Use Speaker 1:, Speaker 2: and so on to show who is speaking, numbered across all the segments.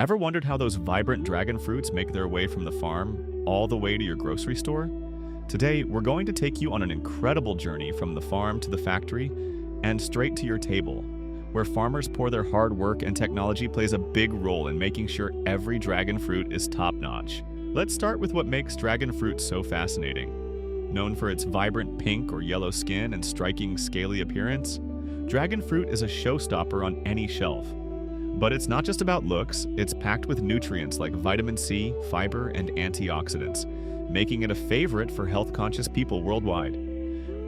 Speaker 1: Ever wondered how those vibrant dragon fruits make their way from the farm all the way to your grocery store? Today, we're going to take you on an incredible journey from the farm to the factory and straight to your table, where farmers pour their hard work and technology plays a big role in making sure every dragon fruit is top-notch. Let's start with what makes dragon fruit so fascinating. Known for its vibrant pink or yellow skin and striking scaly appearance, dragon fruit is a showstopper on any shelf. But it's not just about looks, it's packed with nutrients like vitamin C, fiber, and antioxidants, making it a favorite for health-conscious people worldwide.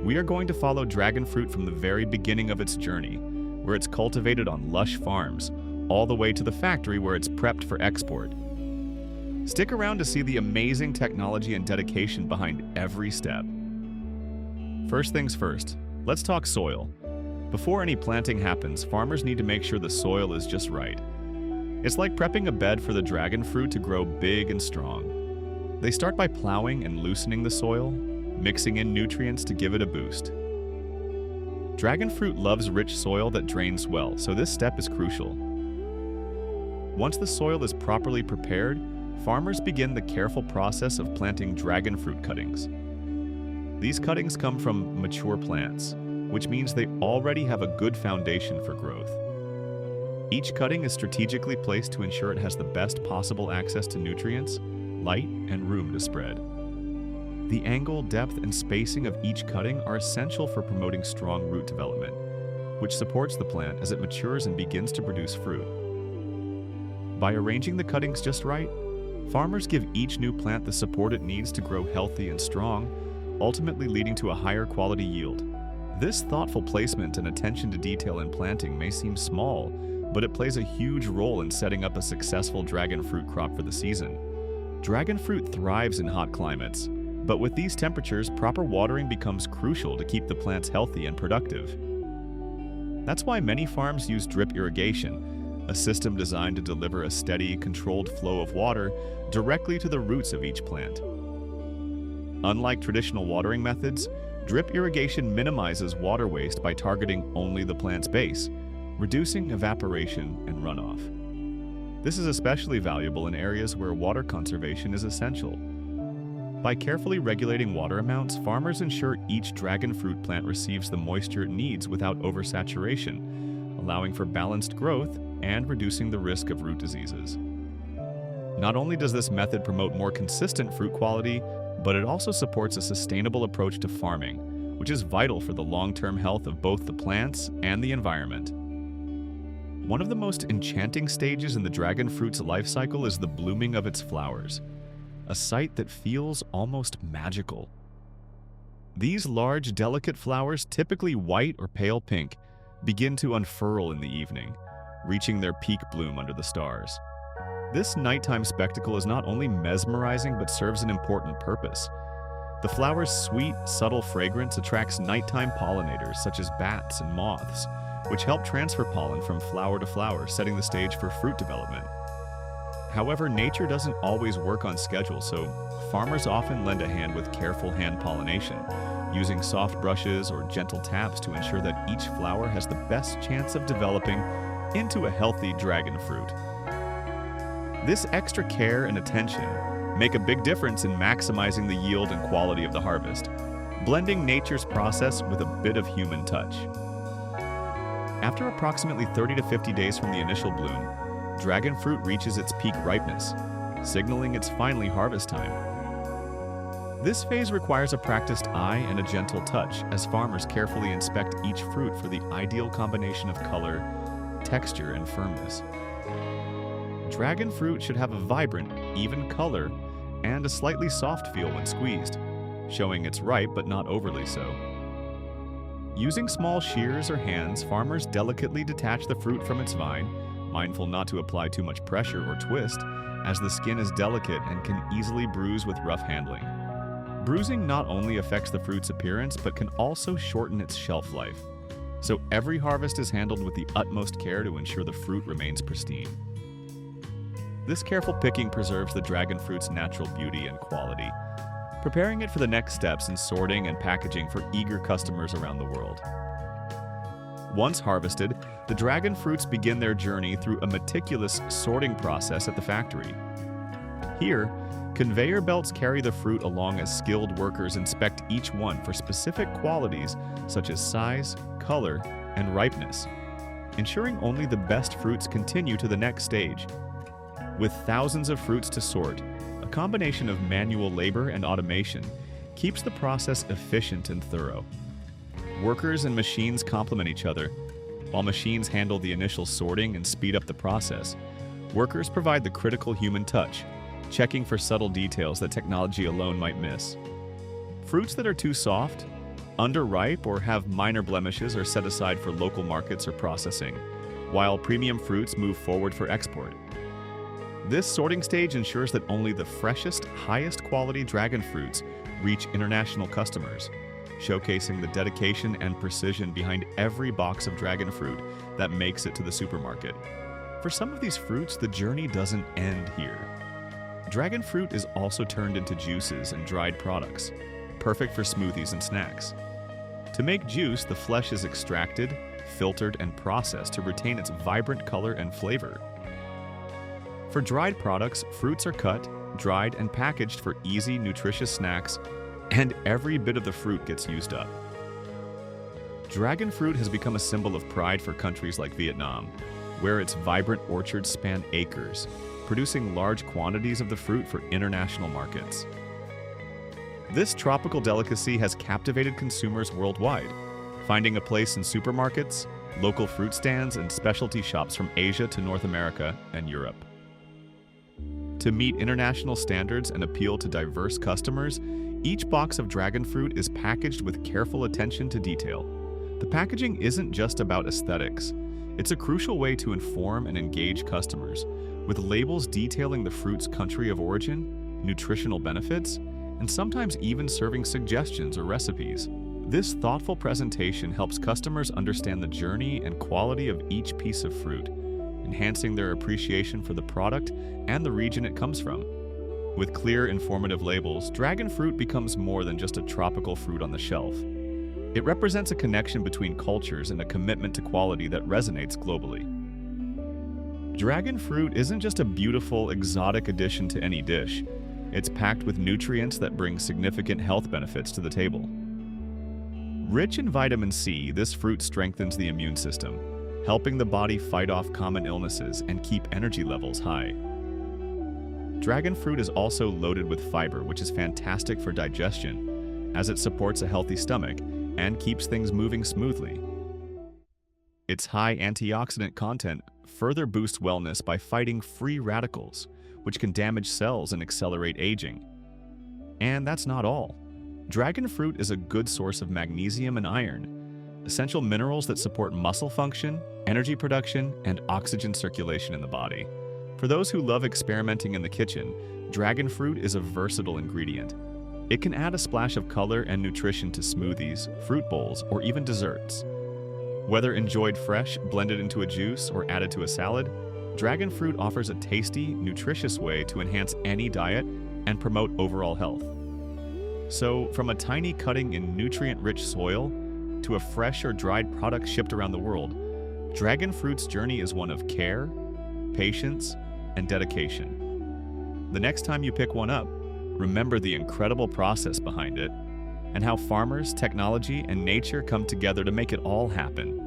Speaker 1: We are going to follow dragon fruit from the very beginning of its journey, where it's cultivated on lush farms, all the way to the factory where it's prepped for export. Stick around to see the amazing technology and dedication behind every step. First things first, let's talk soil. Before any planting happens, farmers need to make sure the soil is just right. It's like prepping a bed for the dragon fruit to grow big and strong. They start by plowing and loosening the soil, mixing in nutrients to give it a boost. Dragon fruit loves rich soil that drains well, so this step is crucial. Once the soil is properly prepared, farmers begin the careful process of planting dragon fruit cuttings. These cuttings come from mature plants, which means they already have a good foundation for growth. Each cutting is strategically placed to ensure it has the best possible access to nutrients, light, and room to spread. The angle, depth, and spacing of each cutting are essential for promoting strong root development, which supports the plant as it matures and begins to produce fruit. By arranging the cuttings just right, farmers give each new plant the support it needs to grow healthy and strong, ultimately leading to a higher quality yield. This thoughtful placement and attention to detail in planting may seem small, but it plays a huge role in setting up a successful dragon fruit crop for the season. Dragon fruit thrives in hot climates, but with these temperatures, proper watering becomes crucial to keep the plants healthy and productive. That's why many farms use drip irrigation, a system designed to deliver a steady, controlled flow of water directly to the roots of each plant. Unlike traditional watering methods, drip irrigation minimizes water waste by targeting only the plant's base, reducing evaporation and runoff. This is especially valuable in areas where water conservation is essential. By carefully regulating water amounts, farmers ensure each dragon fruit plant receives the moisture it needs without oversaturation, allowing for balanced growth and reducing the risk of root diseases. Not only does this method promote more consistent fruit quality, but it also supports a sustainable approach to farming, which is vital for the long-term health of both the plants and the environment. One of the most enchanting stages in the dragon fruit's life cycle is the blooming of its flowers, a sight that feels almost magical. These large, delicate flowers, typically white or pale pink, begin to unfurl in the evening, reaching their peak bloom under the stars. This nighttime spectacle is not only mesmerizing but serves an important purpose. The flower's sweet, subtle fragrance attracts nighttime pollinators such as bats and moths, which help transfer pollen from flower to flower, setting the stage for fruit development. However, nature doesn't always work on schedule, so farmers often lend a hand with careful hand pollination, using soft brushes or gentle taps to ensure that each flower has the best chance of developing into a healthy dragon fruit. This extra care and attention make a big difference in maximizing the yield and quality of the harvest, blending nature's process with a bit of human touch. After approximately 30 to 50 days from the initial bloom, dragon fruit reaches its peak ripeness, signaling it's finally harvest time. This phase requires a practiced eye and a gentle touch as farmers carefully inspect each fruit for the ideal combination of color, texture, and firmness. Dragon fruit should have a vibrant, even color and a slightly soft feel when squeezed, showing it's ripe but not overly so. Using small shears or hands, farmers delicately detach the fruit from its vine, mindful not to apply too much pressure or twist, as the skin is delicate and can easily bruise with rough handling. Bruising not only affects the fruit's appearance but can also shorten its shelf life, so every harvest is handled with the utmost care to ensure the fruit remains pristine. This careful picking preserves the dragon fruit's natural beauty and quality, preparing it for the next steps in sorting and packaging for eager customers around the world. Once harvested, the dragon fruits begin their journey through a meticulous sorting process at the factory. Here, conveyor belts carry the fruit along as skilled workers inspect each one for specific qualities such as size, color, and ripeness, ensuring only the best fruits continue to the next stage. With thousands of fruits to sort, a combination of manual labor and automation keeps the process efficient and thorough. Workers and machines complement each other. While machines handle the initial sorting and speed up the process, workers provide the critical human touch, checking for subtle details that technology alone might miss. Fruits that are too soft, underripe, or have minor blemishes are set aside for local markets or processing, while premium fruits move forward for export. This sorting stage ensures that only the freshest, highest quality dragon fruits reach international customers, showcasing the dedication and precision behind every box of dragon fruit that makes it to the supermarket. For some of these fruits, the journey doesn't end here. Dragon fruit is also turned into juices and dried products, perfect for smoothies and snacks. To make juice, the flesh is extracted, filtered, and processed to retain its vibrant color and flavor. For dried products, fruits are cut, dried, and packaged for easy, nutritious snacks, and every bit of the fruit gets used up. Dragon fruit has become a symbol of pride for countries like Vietnam, where its vibrant orchards span acres, producing large quantities of the fruit for international markets. This tropical delicacy has captivated consumers worldwide, finding a place in supermarkets, local fruit stands, and specialty shops from Asia to North America and Europe. To meet international standards and appeal to diverse customers, each box of dragon fruit is packaged with careful attention to detail. The packaging isn't just about aesthetics. It's a crucial way to inform and engage customers, with labels detailing the fruit's country of origin, nutritional benefits, and sometimes even serving suggestions or recipes. This thoughtful presentation helps customers understand the journey and quality of each piece of fruit, enhancing their appreciation for the product and the region it comes from. With clear, informative labels, dragon fruit becomes more than just a tropical fruit on the shelf. It represents a connection between cultures and a commitment to quality that resonates globally. Dragon fruit isn't just a beautiful, exotic addition to any dish. It's packed with nutrients that bring significant health benefits to the table. Rich in vitamin C, this fruit strengthens the immune system, helping the body fight off common illnesses and keep energy levels high. Dragon fruit is also loaded with fiber, which is fantastic for digestion, as it supports a healthy stomach and keeps things moving smoothly. Its high antioxidant content further boosts wellness by fighting free radicals, which can damage cells and accelerate aging. And that's not all. Dragon fruit is a good source of magnesium and iron, essential minerals that support muscle function, energy production, and oxygen circulation in the body. For those who love experimenting in the kitchen, dragon fruit is a versatile ingredient. It can add a splash of color and nutrition to smoothies, fruit bowls, or even desserts. Whether enjoyed fresh, blended into a juice, or added to a salad, dragon fruit offers a tasty, nutritious way to enhance any diet and promote overall health. So, from a tiny cutting in nutrient-rich soil to a fresh or dried product shipped around the world, dragon fruit's journey is one of care, patience, and dedication. The next time you pick one up, remember the incredible process behind it and how farmers, technology, and nature come together to make it all happen.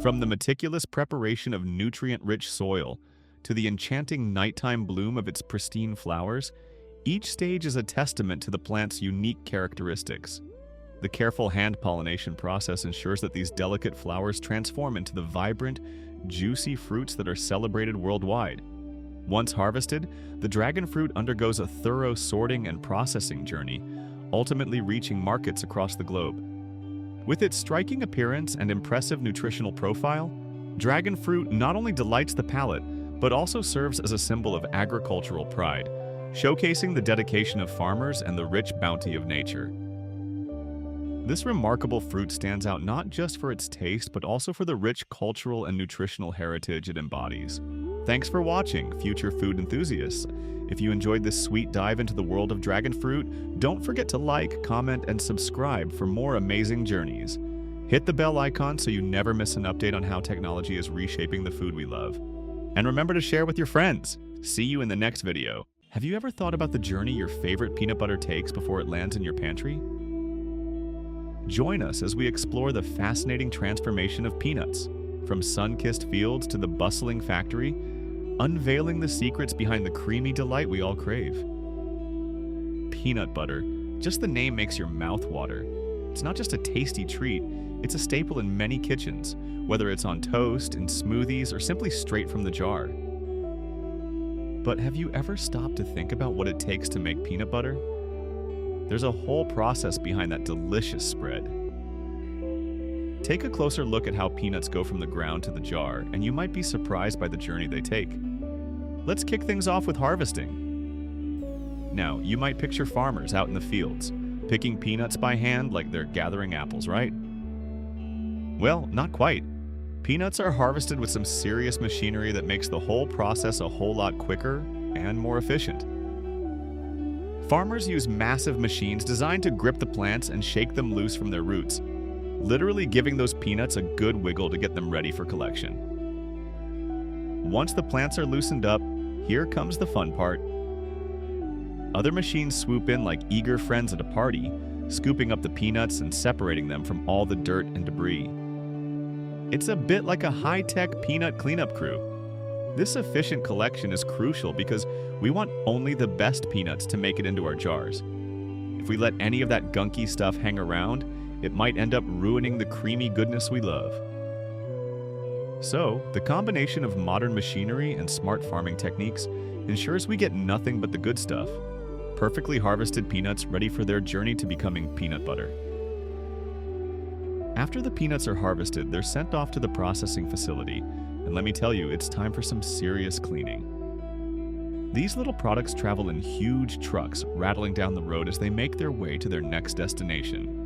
Speaker 1: From the meticulous preparation of nutrient-rich soil to the enchanting nighttime bloom of its pristine flowers, each stage is a testament to the plant's unique characteristics. The careful hand pollination process ensures that these delicate flowers transform into the vibrant, juicy fruits that are celebrated worldwide. Once harvested, the dragon fruit undergoes a thorough sorting and processing journey, ultimately reaching markets across the globe. With its striking appearance and impressive nutritional profile, dragon fruit not only delights the palate, but also serves as a symbol of agricultural pride, showcasing the dedication of farmers and the rich bounty of nature. This remarkable fruit stands out not just for its taste, but also for the rich cultural and nutritional heritage it embodies. Thanks for watching, future food enthusiasts. If you enjoyed this sweet dive into the world of dragon fruit, don't forget to like, comment, and subscribe for more amazing journeys. Hit the bell icon so you never miss an update on how technology is reshaping the food we love. And remember to share with your friends. See you in the next video. Have you ever thought about the journey your favorite peanut butter takes before it lands in your pantry? Join us as we explore the fascinating transformation of peanuts, from sun-kissed fields to the bustling factory, unveiling the secrets behind the creamy delight we all crave. Peanut butter, just the name makes your mouth water. It's not just a tasty treat, it's a staple in many kitchens, whether it's on toast, in smoothies, or simply straight from the jar. But have you ever stopped to think about what it takes to make peanut butter? There's a whole process behind that delicious spread. Take a closer look at how peanuts go from the ground to the jar, and you might be surprised by the journey they take. Let's kick things off with harvesting. Now, you might picture farmers out in the fields, picking peanuts by hand like they're gathering apples, right? Well, not quite. Peanuts are harvested with some serious machinery that makes the whole process a whole lot quicker and more efficient. Farmers use massive machines designed to grip the plants and shake them loose from their roots, literally giving those peanuts a good wiggle to get them ready for collection. Once the plants are loosened up, here comes the fun part. Other machines swoop in like eager friends at a party, scooping up the peanuts and separating them from all the dirt and debris. It's a bit like a high-tech peanut cleanup crew. This efficient collection is crucial because we want only the best peanuts to make it into our jars. If we let any of that gunky stuff hang around, it might end up ruining the creamy goodness we love. So, the combination of modern machinery and smart farming techniques ensures we get nothing but the good stuff. Perfectly harvested peanuts ready for their journey to becoming peanut butter. After the peanuts are harvested, they're sent off to the processing facility, and let me tell you, it's time for some serious cleaning. These little products travel in huge trucks, rattling down the road as they make their way to their next destination.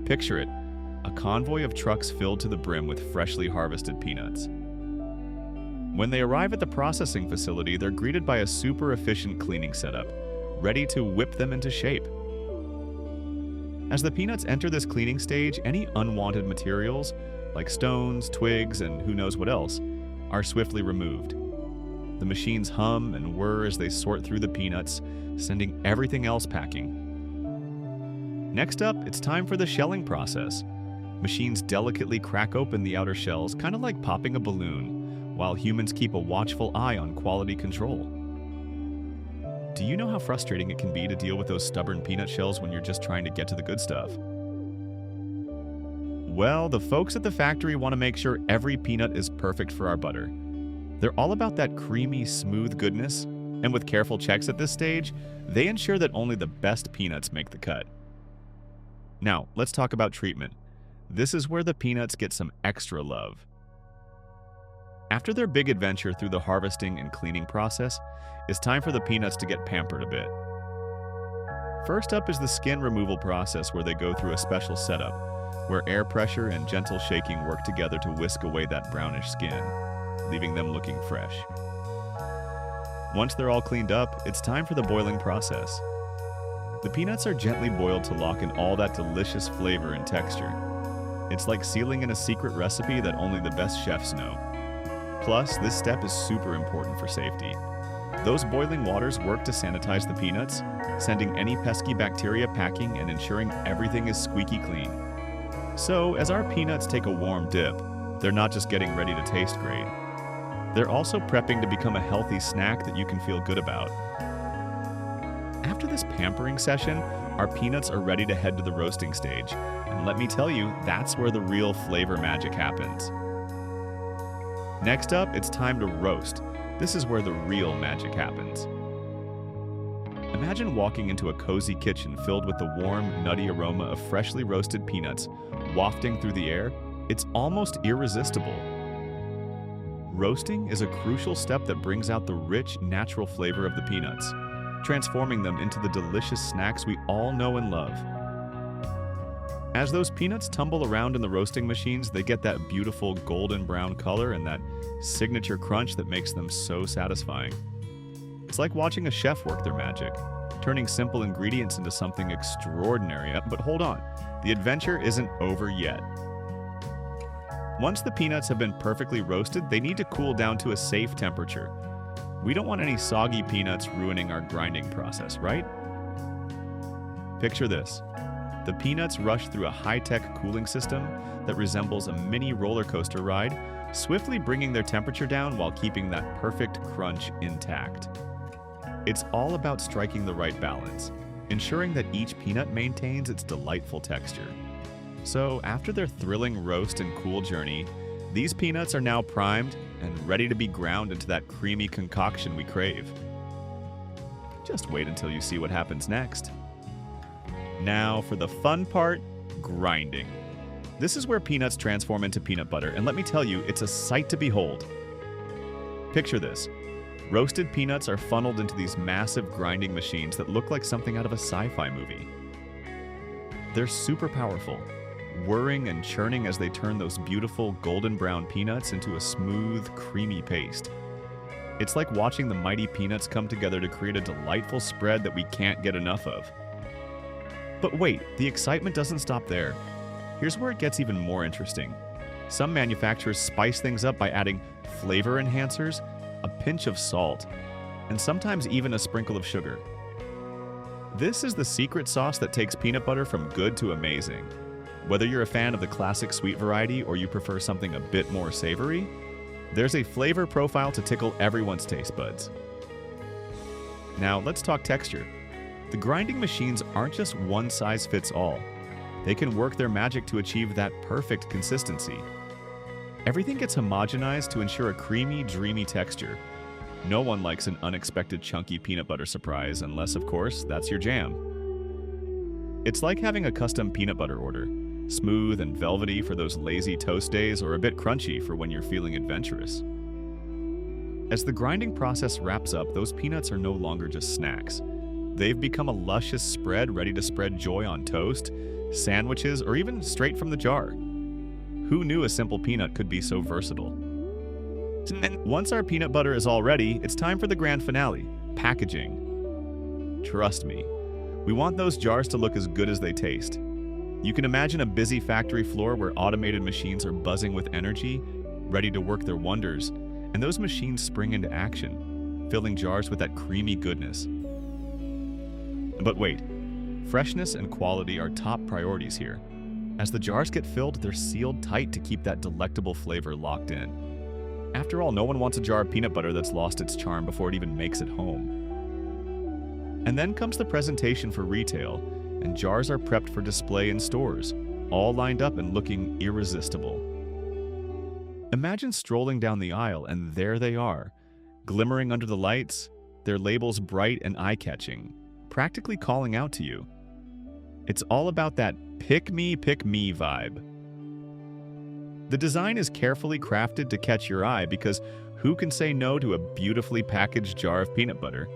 Speaker 1: Picture it, a convoy of trucks filled to the brim with freshly harvested peanuts. When they arrive at the processing facility, they're greeted by a super efficient cleaning setup, ready to whip them into shape. As the peanuts enter this cleaning stage, any unwanted materials, like stones, twigs, and who knows what else, are swiftly removed. The machines hum and whir as they sort through the peanuts, sending everything else packing. Next up, it's time for the shelling process. Machines delicately crack open the outer shells, kind of like popping a balloon, while humans keep a watchful eye on quality control. Do you know how frustrating it can be to deal with those stubborn peanut shells when you're just trying to get to the good stuff? Well, the folks at the factory want to make sure every peanut is perfect for our butter. They're all about that creamy, smooth goodness, and with careful checks at this stage, they ensure that only the best peanuts make the cut. Now, let's talk about treatment. This is where the peanuts get some extra love. After their big adventure through the harvesting and cleaning process, it's time for the peanuts to get pampered a bit. First up is the skin removal process, where they go through a special setup, where air pressure and gentle shaking work together to whisk away that brownish skin, leaving them looking fresh. Once they're all cleaned up, it's time for the boiling process. The peanuts are gently boiled to lock in all that delicious flavor and texture. It's like sealing in a secret recipe that only the best chefs know. Plus, this step is super important for safety. Those boiling waters work to sanitize the peanuts, sending any pesky bacteria packing and ensuring everything is squeaky clean. So, as our peanuts take a warm dip, they're not just getting ready to taste great. They're also prepping to become a healthy snack that you can feel good about. After this pampering session, our peanuts are ready to head to the roasting stage. And let me tell you, that's where the real flavor magic happens. Next up, it's time to roast. This is where the real magic happens. Imagine walking into a cozy kitchen filled with the warm, nutty aroma of freshly roasted peanuts wafting through the air. It's almost irresistible. Roasting is a crucial step that brings out the rich, natural flavor of the peanuts, transforming them into the delicious snacks we all know and love. As those peanuts tumble around in the roasting machines, they get that beautiful golden brown color and that signature crunch that makes them so satisfying. It's like watching a chef work their magic, turning simple ingredients into something extraordinary. But hold on, the adventure isn't over yet. Once the peanuts have been perfectly roasted, they need to cool down to a safe temperature. We don't want any soggy peanuts ruining our grinding process, right? Picture this. The peanuts rush through a high-tech cooling system that resembles a mini roller coaster ride, swiftly bringing their temperature down while keeping that perfect crunch intact. It's all about striking the right balance, ensuring that each peanut maintains its delightful texture. So, after their thrilling roast and cool journey, these peanuts are now primed and ready to be ground into that creamy concoction we crave. Just wait until you see what happens next. Now, for the fun part, grinding. This is where peanuts transform into peanut butter, and let me tell you, it's a sight to behold. Picture this. Roasted peanuts are funneled into these massive grinding machines that look like something out of a sci-fi movie. They're super powerful, whirring and churning as they turn those beautiful golden brown peanuts into a smooth, creamy paste. It's like watching the mighty peanuts come together to create a delightful spread that we can't get enough of. But wait, the excitement doesn't stop there. Here's where it gets even more interesting. Some manufacturers spice things up by adding flavor enhancers, a pinch of salt, and sometimes even a sprinkle of sugar. This is the secret sauce that takes peanut butter from good to amazing. Whether you're a fan of the classic sweet variety or you prefer something a bit more savory, there's a flavor profile to tickle everyone's taste buds. Now let's talk texture. The grinding machines aren't just one size fits all. They can work their magic to achieve that perfect consistency. Everything gets homogenized to ensure a creamy, dreamy texture. No one likes an unexpected chunky peanut butter surprise unless, of course, that's your jam. It's like having a custom peanut butter order, smooth and velvety for those lazy toast days or a bit crunchy for when you're feeling adventurous. As the grinding process wraps up, those peanuts are no longer just snacks. They've become a luscious spread ready to spread joy on toast, sandwiches, or even straight from the jar. Who knew a simple peanut could be so versatile? And once our peanut butter is all ready, it's time for the grand finale, packaging. Trust me, we want those jars to look as good as they taste. You can imagine a busy factory floor where automated machines are buzzing with energy, ready to work their wonders, and those machines spring into action, filling jars with that creamy goodness. But wait, freshness and quality are top priorities here. As the jars get filled, they're sealed tight to keep that delectable flavor locked in. After all, no one wants a jar of peanut butter that's lost its charm before it even makes it home. And then comes the presentation for retail, and jars are prepped for display in stores, all lined up and looking irresistible. Imagine strolling down the aisle, and there they are, glimmering under the lights, their labels bright and eye-catching, practically calling out to you. It's all about that pick me vibe. The design is carefully crafted to catch your eye because who can say no to a beautifully packaged jar of peanut butter?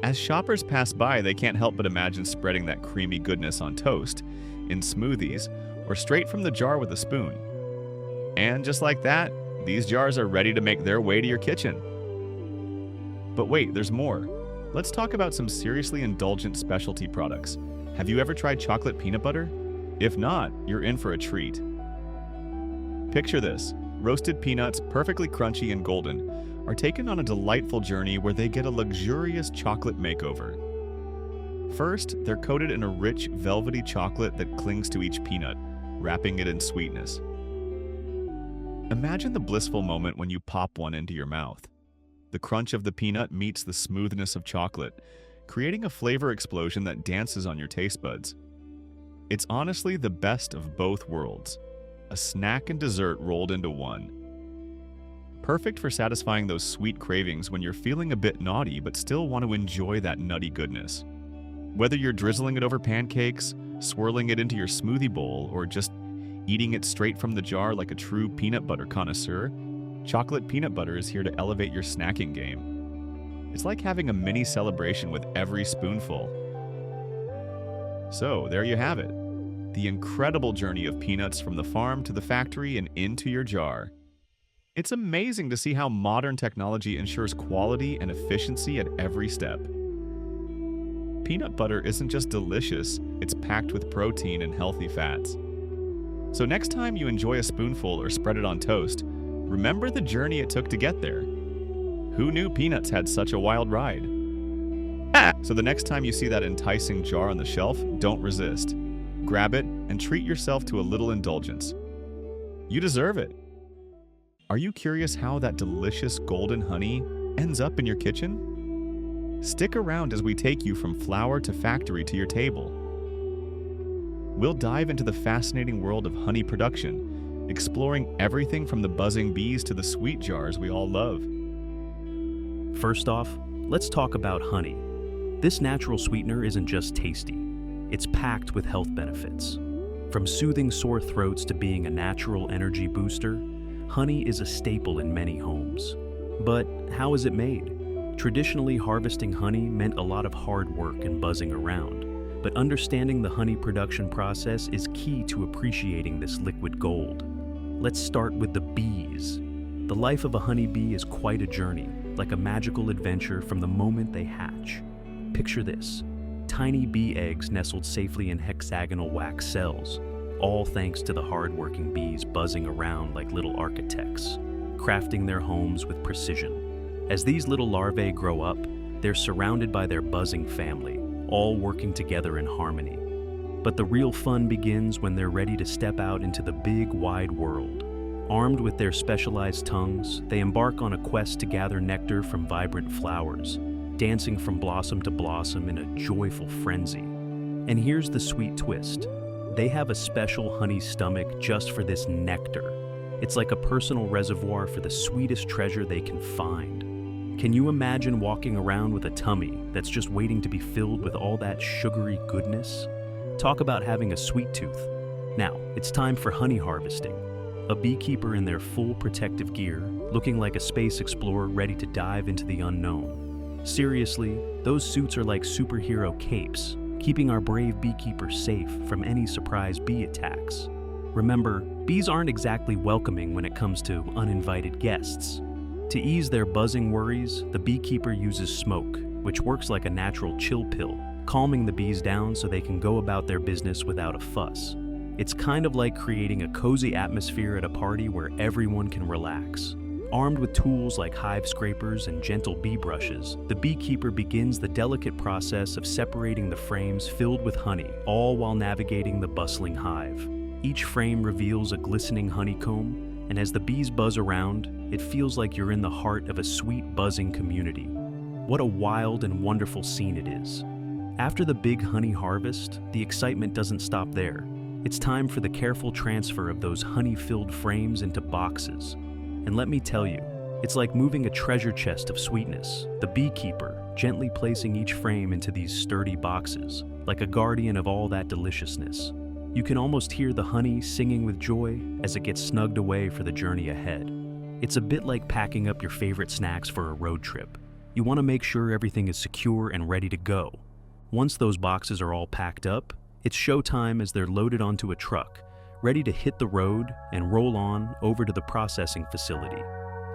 Speaker 1: As shoppers pass by, they can't help but imagine spreading that creamy goodness on toast, in smoothies, or straight from the jar with a spoon. And just like that, these jars are ready to make their way to your kitchen. But wait, there's more. Let's talk about some seriously indulgent specialty products. Have you ever tried chocolate peanut butter? If not, you're in for a treat. Picture this. Roasted peanuts, perfectly crunchy and golden, are taken on a delightful journey where they get a luxurious chocolate makeover. First, they're coated in a rich, velvety chocolate that clings to each peanut, wrapping it in sweetness. Imagine the blissful moment when you pop one into your mouth. The crunch of the peanut meets the smoothness of chocolate, creating a flavor explosion that dances on your taste buds. It's honestly the best of both worlds, a snack and dessert rolled into one. Perfect for satisfying those sweet cravings when you're feeling a bit naughty but still want to enjoy that nutty goodness. Whether you're drizzling it over pancakes, swirling it into your smoothie bowl, or just eating it straight from the jar like a true peanut butter connoisseur, chocolate peanut butter is here to elevate your snacking game. It's like having a mini celebration with every spoonful. So, there you have it. The incredible journey of peanuts from the farm to the factory and into your jar. It's amazing to see how modern technology ensures quality and efficiency at every step. peanut butter isn't just delicious, it's packed with protein and healthy fats. So next time you enjoy a spoonful or spread it on toast, remember the journey it took to get there. Who knew peanuts had such a wild ride? So the next time you see that enticing jar on the shelf, don't resist. Grab it and treat yourself to a little indulgence. You deserve it. Are you curious how that delicious golden honey ends up in your kitchen? Stick around as we take you from flower to factory to your table. We'll dive into the fascinating world of honey production, exploring everything from the buzzing bees to the sweet jars we all love.
Speaker 2: First off, let's talk about honey. This natural sweetener isn't just tasty, it's packed with health benefits. From soothing sore throats to being a natural energy booster, honey is a staple in many homes. But how is it made? Traditionally, harvesting honey meant a lot of hard work and buzzing around. But understanding the honey production process is key to appreciating this liquid gold. Let's start with the bees. The life of a honeybee is quite a journey, like a magical adventure from the moment they hatch. Picture this: tiny bee eggs nestled safely in hexagonal wax cells, all thanks to the hard-working bees buzzing around like little architects, crafting their homes with precision. As these little larvae grow up, they're surrounded by their buzzing family, all working together in harmony. But the real fun begins when they're ready to step out into the big, wide world. Armed with their specialized tongues, they embark on a quest to gather nectar from vibrant flowers, dancing from blossom to blossom in a joyful frenzy. And here's the sweet twist: they have a special honey stomach just for this nectar. It's like a personal reservoir for the sweetest treasure they can find. Can you imagine walking around with a tummy that's just waiting to be filled with all that sugary goodness? Talk about having a sweet tooth. Now, it's time for honey harvesting. A beekeeper in their full protective gear, looking like a space explorer ready to dive into the unknown. Seriously, those suits are like superhero capes, keeping our brave beekeepers safe from any surprise bee attacks. Remember, bees aren't exactly welcoming when it comes to uninvited guests. To ease their buzzing worries, the beekeeper uses smoke, which works like a natural chill pill, calming the bees down so they can go about their business without a fuss. It's kind of like creating a cozy atmosphere at a party where everyone can relax. Armed with tools like hive scrapers and gentle bee brushes, the beekeeper begins the delicate process of separating the frames filled with honey, all while navigating the bustling hive. Each frame reveals a glistening honeycomb, and as the bees buzz around, it feels like you're in the heart of a sweet, buzzing community. What a wild and wonderful scene it is. After the big honey harvest, the excitement doesn't stop there. It's time for the careful transfer of those honey-filled frames into boxes. And let me tell you, it's like moving a treasure chest of sweetness, the beekeeper gently placing each frame into these sturdy boxes, like a guardian of all that deliciousness. You can almost hear the honey singing with joy as it gets snugged away for the journey ahead. It's a bit like packing up your favorite snacks for a road trip. You want to make sure everything is secure and ready to go. Once those boxes are all packed up, it's showtime as they're loaded onto a truck, ready to hit the road and roll on over to the processing facility.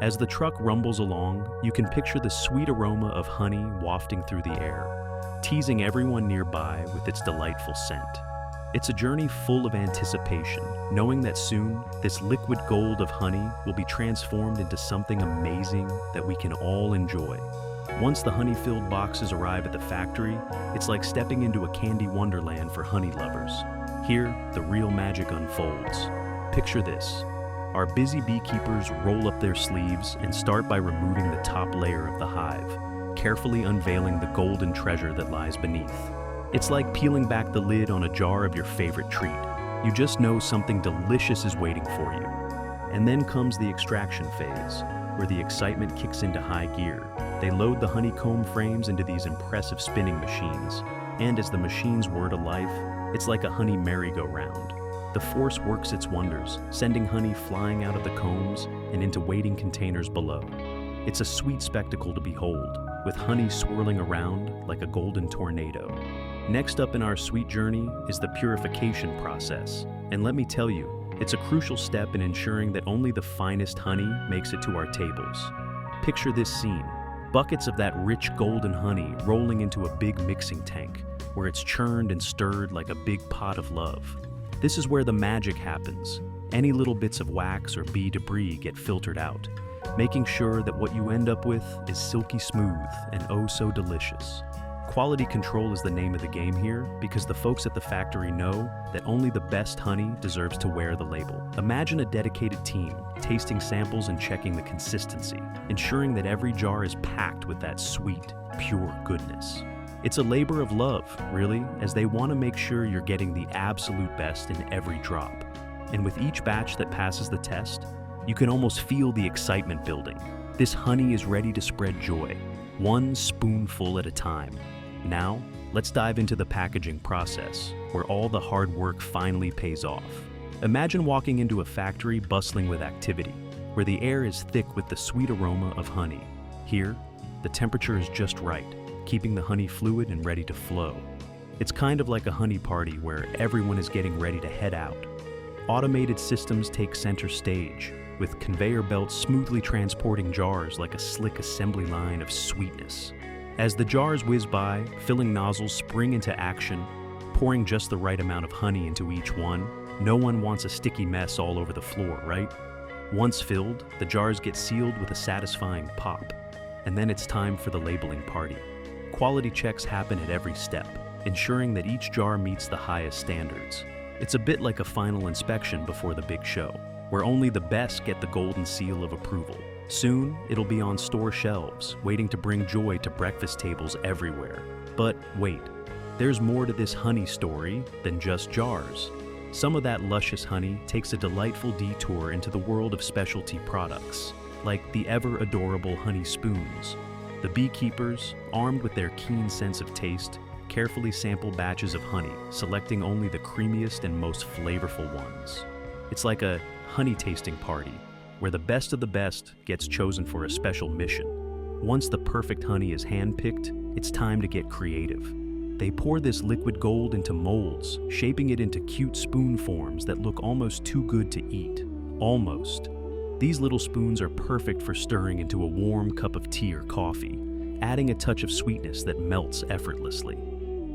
Speaker 2: As the truck rumbles along, you can picture the sweet aroma of honey wafting through the air, teasing everyone nearby with its delightful scent. It's a journey full of anticipation, knowing that soon, this liquid gold of honey will be transformed into something amazing that we can all enjoy. Once the honey-filled boxes arrive at the factory, it's like stepping into a candy wonderland for honey lovers. Here, the real magic unfolds. Picture this. Our busy beekeepers roll up their sleeves and start by removing the top layer of the hive, carefully unveiling the golden treasure that lies beneath. It's like peeling back the lid on a jar of your favorite treat. You just know something delicious is waiting for you. And then comes the extraction phase, where the excitement kicks into high gear. They load the honeycomb frames into these impressive spinning machines, and as the machines whir to life, it's like a honey merry-go-round. The force works its wonders, sending honey flying out of the combs and into waiting containers below. It's a sweet spectacle to behold, with honey swirling around like a golden tornado. Next up in our sweet journey is the purification process, and let me tell you, it's a crucial step in ensuring that only the finest honey makes it to our tables. Picture this scene. Buckets of that rich golden honey rolling into a big mixing tank, where it's churned and stirred like a big pot of love. This is where the magic happens. Any little bits of wax or bee debris get filtered out, making sure that what you end up with is silky smooth and oh so delicious. Quality control is the name of the game here because the folks at the factory know that only the best honey deserves to wear the label. Imagine a dedicated team tasting samples and checking the consistency, ensuring that every jar is packed with that sweet, pure goodness. It's a labor of love, really, as they want to make sure you're getting the absolute best in every drop. And with each batch that passes the test, you can almost feel the excitement building. This honey is ready to spread joy, one spoonful at a time. Now, let's dive into the packaging process, where all the hard work finally pays off. Imagine walking into a factory bustling with activity, where the air is thick with the sweet aroma of honey. Here, the temperature is just right, keeping the honey fluid and ready to flow. It's kind of like a honey party where everyone is getting ready to head out. Automated systems take center stage, with conveyor belts smoothly transporting jars like a slick assembly line of sweetness. As the jars whiz by, filling nozzles spring into action, pouring just the right amount of honey into each one. No one wants a sticky mess all over the floor, right? Once filled, the jars get sealed with a satisfying pop, and then it's time for the labeling party. Quality checks happen at every step, ensuring that each jar meets the highest standards. It's a bit like a final inspection before the big show, where only the best get the golden seal of approval. Soon, it'll be on store shelves, waiting to bring joy to breakfast tables everywhere. But wait, there's more to this honey story than just jars. Some of that luscious honey takes a delightful detour into the world of specialty products, like the ever-adorable honey spoons. The beekeepers, armed with their keen sense of taste, carefully sample batches of honey, selecting only the creamiest and most flavorful ones. It's like a honey tasting party, where the best of the best gets chosen for a special mission. Once the perfect honey is handpicked, it's time to get creative. They pour this liquid gold into molds, shaping it into cute spoon forms that look almost too good to eat. Almost. These little spoons are perfect for stirring into a warm cup of tea or coffee, adding a touch of sweetness that melts effortlessly.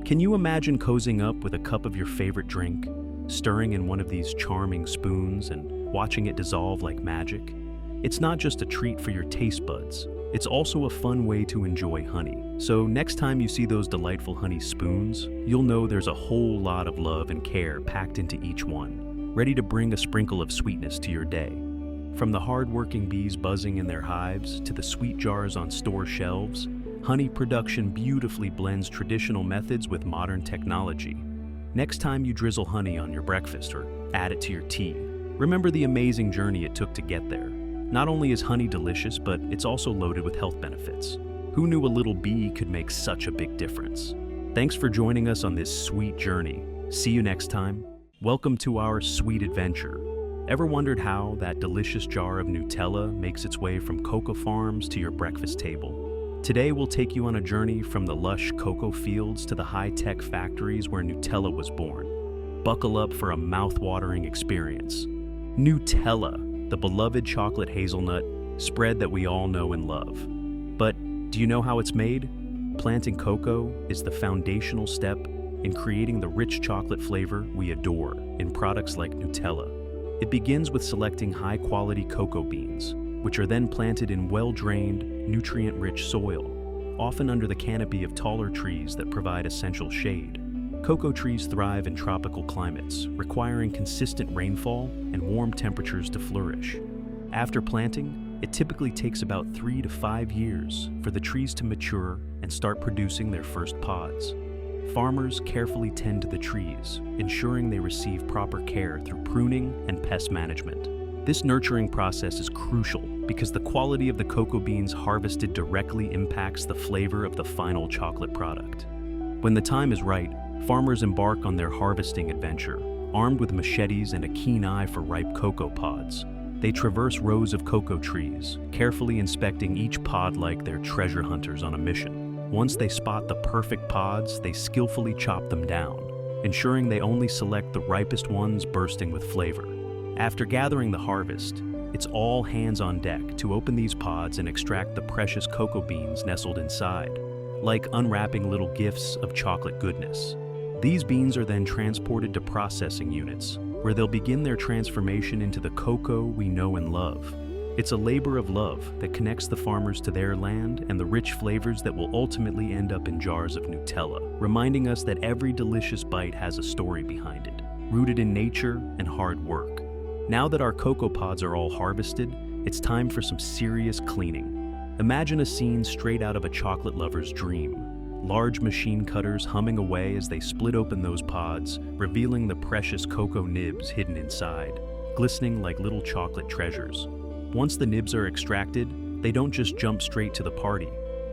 Speaker 2: Can you imagine cozying up with a cup of your favorite drink, stirring in one of these charming spoons and watching it dissolve like magic? It's not just a treat for your taste buds, it's also a fun way to enjoy honey. So next time you see those delightful honey spoons, you'll know there's a whole lot of love and care packed into each one, ready to bring a sprinkle of sweetness to your day. From the hard-working bees buzzing in their hives to the sweet jars on store shelves, honey production beautifully blends traditional methods with modern technology. Next time you drizzle honey on your breakfast or add it to your tea, remember the amazing journey it took to get there. Not only is honey delicious, but it's also loaded with health benefits. Who knew a little bee could make such a big difference? Thanks for joining us on this sweet journey. See you next time. Welcome to our sweet adventure. Ever wondered how that delicious jar of Nutella makes its way from cocoa farms to your breakfast table? Today we'll take you on a journey from the lush cocoa fields to the high-tech factories where Nutella was born. Buckle up for a mouth-watering experience. Nutella, the beloved chocolate hazelnut spread that we all know and love. But do you know how it's made? Planting cocoa is the foundational step in creating the rich chocolate flavor we adore in products like Nutella. It begins with selecting high-quality cocoa beans, which are then planted in well-drained, nutrient-rich soil, often under the canopy of taller trees that provide essential shade. Cocoa trees thrive in tropical climates, requiring consistent rainfall and warm temperatures to flourish. After planting, it typically takes about 3 to 5 years for the trees to mature and start producing their first pods. Farmers carefully tend to the trees, ensuring they receive proper care through pruning and pest management. This nurturing process is crucial because the quality of the cocoa beans harvested directly impacts the flavor of the final chocolate product. When the time is right, farmers embark on their harvesting adventure, armed with machetes and a keen eye for ripe cocoa pods. They traverse rows of cocoa trees, carefully inspecting each pod like they're treasure hunters on a mission. Once they spot the perfect pods, they skillfully chop them down, ensuring they only select the ripest ones bursting with flavor. After gathering the harvest, it's all hands on deck to open these pods and extract the precious cocoa beans nestled inside. like unwrapping little gifts of chocolate goodness. These beans are then transported to processing units, where they'll begin their transformation into the cocoa we know and love. It's a labor of love that connects the farmers to their land and the rich flavors that will ultimately end up in jars of Nutella, reminding us that every delicious bite has a story behind it, rooted in nature and hard work. Now that our cocoa pods are all harvested, it's time for some serious cleaning. Imagine a scene straight out of a chocolate lover's dream. Large machine cutters humming away as they split open those pods, revealing the precious cocoa nibs hidden inside, glistening like little chocolate treasures. Once the nibs are extracted, they don't just jump straight to the party.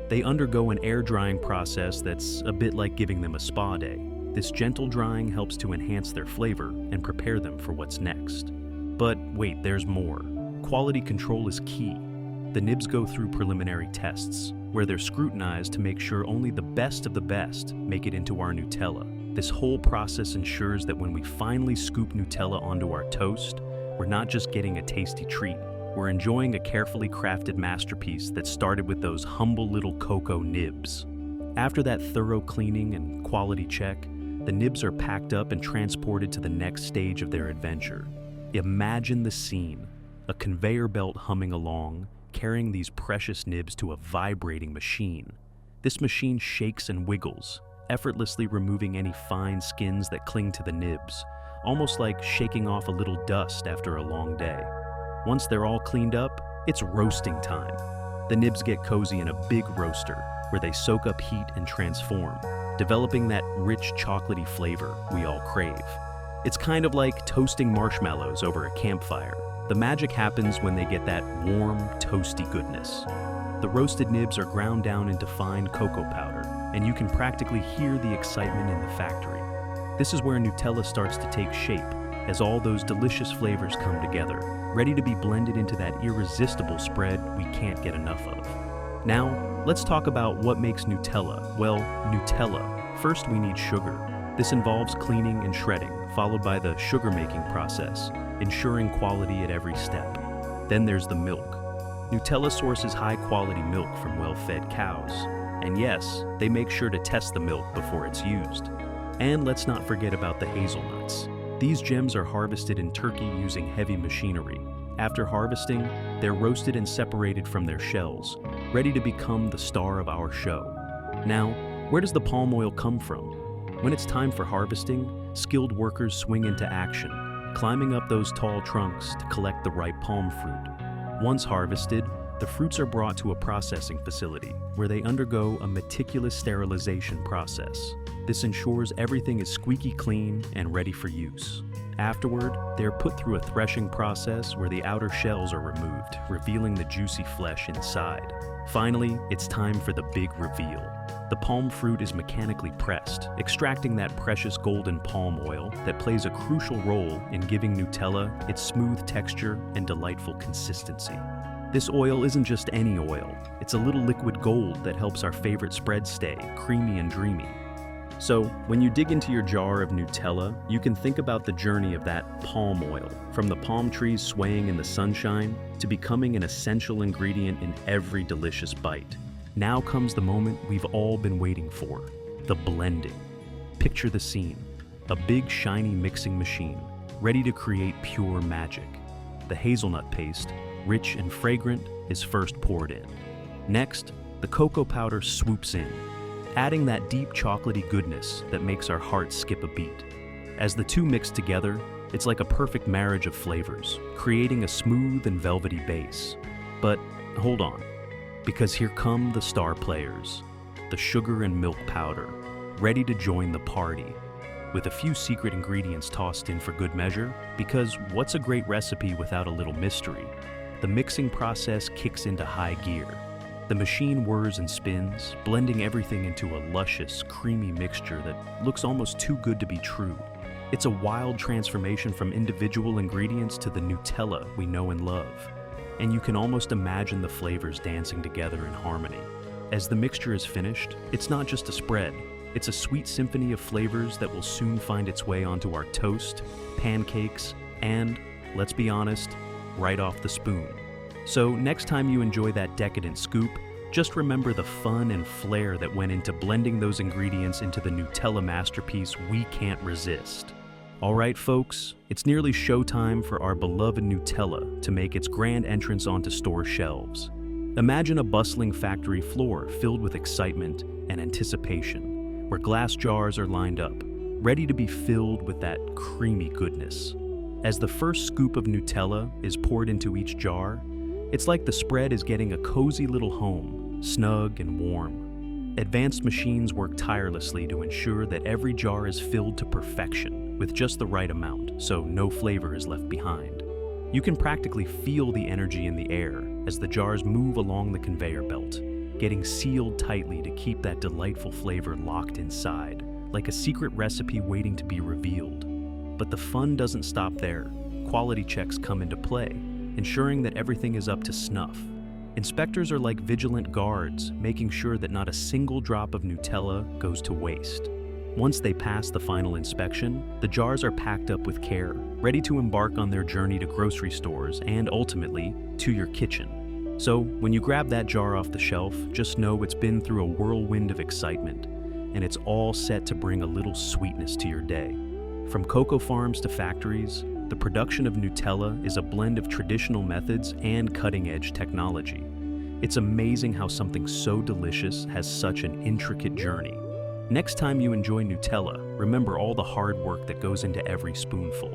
Speaker 2: They undergo an air drying process that's a bit like giving them a spa day. This gentle drying helps to enhance their flavor and prepare them for what's next. But wait, there's more. Quality control is key. The nibs go through preliminary tests, where they're scrutinized to make sure only the best of the best make it into our Nutella. This whole process ensures that when we finally scoop Nutella onto our toast, we're not just getting a tasty treat. We're enjoying a carefully crafted masterpiece that started with those humble little cocoa nibs. After that thorough cleaning and quality check, the nibs are packed up and transported to the next stage of their adventure. Imagine the scene, a conveyor belt humming along, carrying these precious nibs to a vibrating machine. This machine shakes and wiggles, effortlessly removing any fine skins that cling to the nibs, almost like shaking off a little dust after a long day. Once they're all cleaned up, it's roasting time. The nibs get cozy in a big roaster, where they soak up heat and transform, developing that rich chocolatey flavor we all crave. It's kind of like toasting marshmallows over a campfire. The magic happens when they get that warm, toasty goodness. The roasted nibs are ground down into fine cocoa powder, and you can practically hear the excitement in the factory. This is where Nutella starts to take shape, as all those delicious flavors come together, ready to be blended into that irresistible spread we can't get enough of. Now, let's talk about what makes Nutella. Well, Nutella. First, we need sugar. This involves cleaning and shredding, followed by the sugar-making process, ensuring quality at every step. Then there's the milk. Nutella sources high-quality milk from well-fed cows. And yes, they make sure to test the milk before it's used. And let's not forget about the hazelnuts. These gems are harvested in Turkey using heavy machinery. After harvesting, they're roasted and separated from their shells, ready to become the star of our show. Now, where does the palm oil come from? When it's time for harvesting, skilled workers swing into action, climbing up those tall trunks to collect the ripe palm fruit. Once harvested, the fruits are brought to a processing facility where they undergo a meticulous sterilization process. This ensures everything is squeaky clean and ready for use. Afterward, they're put through a threshing process where the outer shells are removed, revealing the juicy flesh inside. Finally, it's time for the big reveal. The palm fruit is mechanically pressed, extracting that precious golden palm oil that plays a crucial role in giving Nutella its smooth texture and delightful consistency. This oil isn't just any oil, it's a little liquid gold that helps our favorite spread stay creamy and dreamy. So, when you dig into your jar of Nutella, you can think about the journey of that palm oil, from the palm trees swaying in the sunshine to becoming an essential ingredient in every delicious bite. Now comes the moment we've all been waiting for, the blending. Picture the scene, a big shiny mixing machine, ready to create pure magic. The hazelnut paste, rich and fragrant, is first poured in. Next, the cocoa powder swoops in, adding that deep chocolatey goodness that makes our hearts skip a beat. As the two mix together, it's like a perfect marriage of flavors, creating a smooth and velvety base. But hold on, because here come the star players, the sugar and milk powder, ready to join the party, with a few secret ingredients tossed in for good measure, because what's a great recipe without a little mystery? The mixing process kicks into high gear. The machine whirs and spins, blending everything into a luscious, creamy mixture that looks almost too good to be true. It's a wild transformation from individual ingredients to the Nutella we know and love. And you can almost imagine the flavors dancing together in harmony. As the mixture is finished, it's not just a spread. It's a sweet symphony of flavors that will soon find its way onto our toast, pancakes, and, let's be honest, right off the spoon. So next time you enjoy that decadent scoop, Just remember the fun and flair that went into blending those ingredients into the Nutella masterpiece we can't resist. All right, folks, it's nearly showtime for our beloved Nutella to make its grand entrance onto store shelves. Imagine a bustling factory floor filled with excitement and anticipation, where glass jars are lined up, ready to be filled with that creamy goodness. As the first scoop of Nutella is poured into each jar, it's like the spread is getting a cozy little home, snug and warm. Advanced machines work tirelessly to ensure that every jar is filled to perfection with just the right amount, so no flavor is left behind. You can practically feel the energy in the air as the jars move along the conveyor belt, getting sealed tightly to keep that delightful flavor locked inside, like a secret recipe waiting to be revealed. But the fun doesn't stop there. Quality checks come into play, ensuring that everything is up to snuff. Inspectors are like vigilant guards, making sure that not a single drop of Nutella goes to waste. Once they pass the final inspection, the jars are packed up with care, ready to embark on their journey to grocery stores and ultimately to your kitchen. So when you grab that jar off the shelf, just know it's been through a whirlwind of excitement, and it's all set to bring a little sweetness to your day. From cocoa farms to factories, the production of Nutella is a blend of traditional methods and cutting-edge technology. It's amazing how something so delicious has such an intricate journey. Next time you enjoy Nutella, remember all the hard work that goes into every spoonful.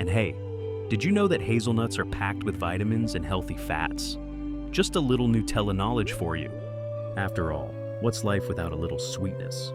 Speaker 2: And hey, did you know that hazelnuts are packed with vitamins and healthy fats? Just a little Nutella knowledge for you. After all, what's life without a little sweetness?